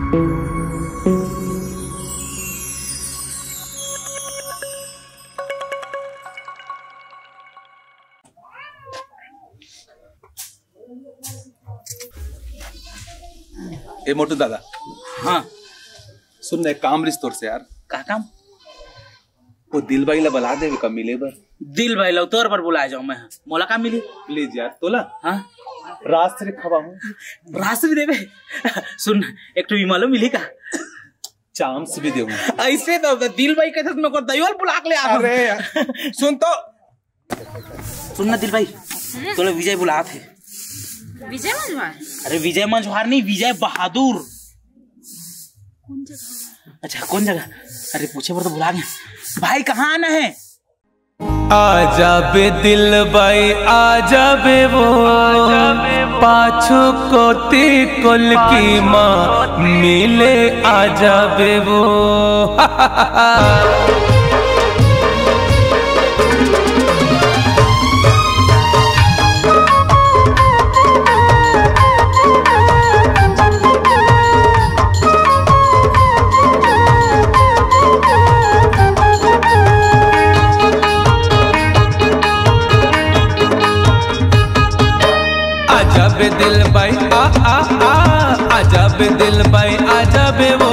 ए मोटू दादा। हाँ सुन ना, एक काम रिस तोर से यार। का काम? वो दिल भाई ला बुला दे, कब मिले बर। दिल भाई लो तोर पर बुलाए जाऊं मैं, मोला का मिली? प्लीज यार तोला। हाँ रास्ते खवा हूँ, रास्ते भी देवे। सुन एक तो मालूम मिली का? चांस भी देऊंगा। ऐसे तो दिल भाई के साथ नौकर दईवाल बुला के ले आ। अरे यार सुन तो, सुन ना दिल भाई, तोले विजय बुला थे। विजय मंजवार? अरे विजय मंजवार नहीं, विजय बहादुर। कौन जगह? अच्छा कौन जगह? अरे पूछे पर तो बुला गया। भाई कहाँ आना है? आजा बे दिल भाई आजा बे वो, पाछू कोती कुल की माँ मिले आजा बे वो। बे दिल भाई आजा बे दिल भाई आजा बे वो,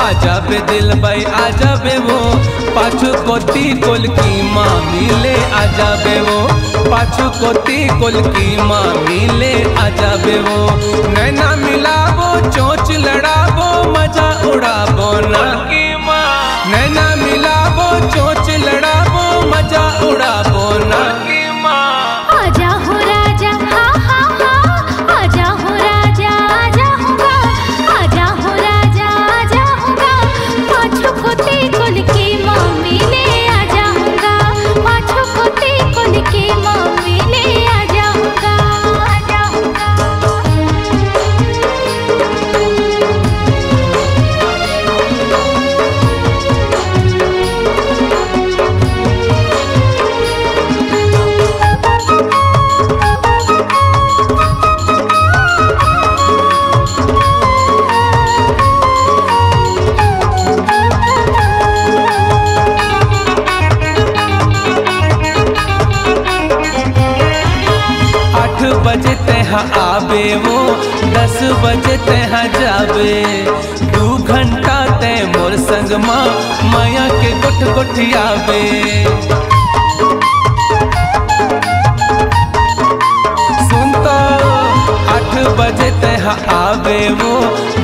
आजा बे दिल भाई आजा बे वो, पाछू कोती कुल की माँ मिले आजा बे वो, पाछू कोती कुल की माँ मिले आजा बे वो। नैना मिलावो चोंच लड़ावो मजा उड़ावो ना की माँ, नैना मिलावो चोंच लड़ावो मजा उड़ावो ना की माँ। आजा हो राजा हाँ हाँ हाँ, आजा हो राजा आजा होगा, आजा हो राजा आजा होगा, पाछू कोती कुल की माँ मिले आजा होगा, पाछू कोती कुल की माँ मिले आजा होगा, आजा होगा। बजे तेहा आबे वो, 10 बजे तेहा जाबे, 2 घंटा ते मोर संग माँ माया के गुठ गुठियाबे। सुन तो 8 बजे तेहा आबे वो,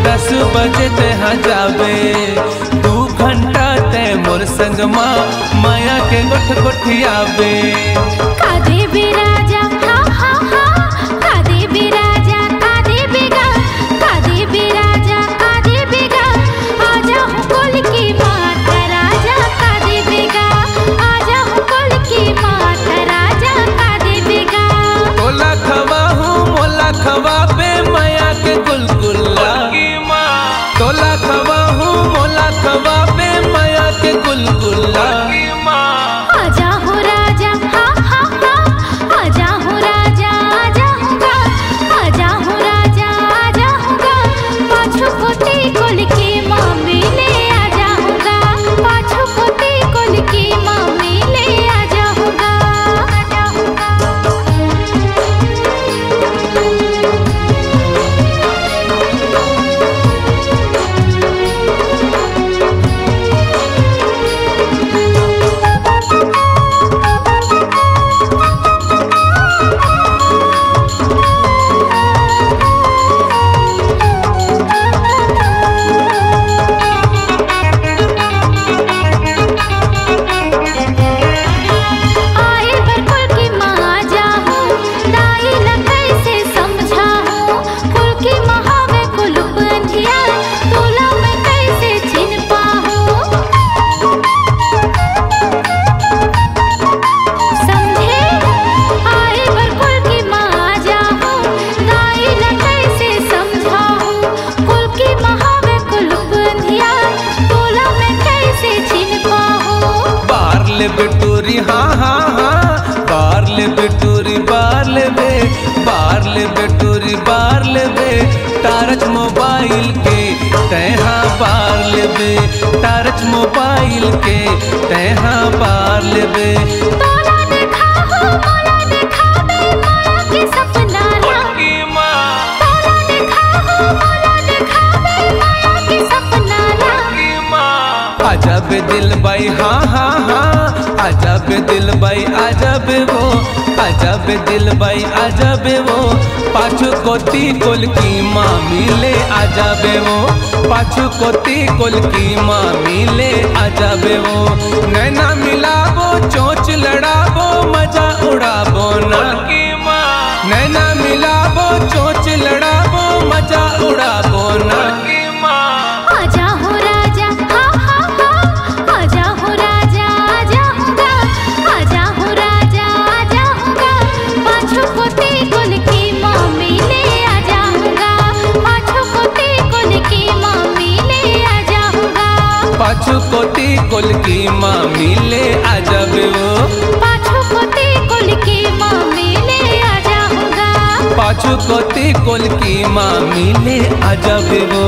10 बजे तेहा जाबे, 2 घंटा ते मोर संग माँ माया के गुठ गुठियाबे। कादे भी राजा हाँ हाँ हाँ, कादे भी राजा कादे बेगा, कादे भी राजा कादे बेगा, आजा हूँ कुल की मात राजा कादे बेगा, आजा हूँ कुल की मात राजा कादे बेगा। तोला खवा हूँ मोला खवा पे माया के गुलगुल्ला की माँ, तोला खवा हूँ मोला खवा पे माया के गुलगुल्ला की माँ। आजा हो राजा हाँ हाँ हाँ, आजा हो राजा आजा होगा, आजा हो राजा आजा होगा, पाछू कोती कुल की माँ मिले आजा होगा, पाछू कोती कुल की माँ मिले आजा होगा, आजा होगा। आए बरकुल की माँ आजा हूँ, दाई लकई से समझा हूँ, कुल की महावे कुल बंधिया, तोला मैं कैसे चिन पाऊँ। समझे? आए बरकुल की माँ आजा हूँ, दाई लकई से समझा हूँ, कुल की महावे कुल बंधिया, तोला मैं कैसे चिन पाऊँ। बार ले बिटूरी हाँ हाँ हाँ, बार ले बिटूरी बार ले बे, बार ले बिटूरी बार ले बे, टारच मोबाइल के तैहा बार लेबे टार्च मोबाइल के तैहा बार लेबे तोला देखा हो मोला देखाबे माया के सपना ला तोला देखा हो मोला देखाबे माया के सपना ला आजा बे दिल बाई हाँ हाँ हाँ आजा बे दिल बाई आजा बे वो आजा बे दिल बाई आजा बे वो पाछू कोती कोल की मामी ले आजा बे वो पाछू कोती कोल की मामी ले आजा बे वो नैना मिलाबो चोंच लड़ाबो मजा उड़ाबो ना नैना मिलाबो चोंच लड़ाबो मजा उड़ाबो ना आजा हो राजा हाँ हाँ हाँ आजा हो राजा आजा होगा आजा हो राजा आजा होगा पाछू कोती कोल की मामी ले आजा होगा पाछू कोती कोल की मामी ले आजा होगा पाछू कोती कोल की मामी ले आजा बे वो पाछू कोती कोल की मामी ले आजा होगा पाछू कोती कोल की मामी ले आजा बे वो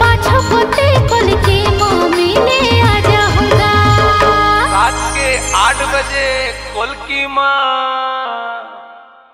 पाछू कोती कोल की मामी ले आजा होगा रात के 8 बजे कोल की माँ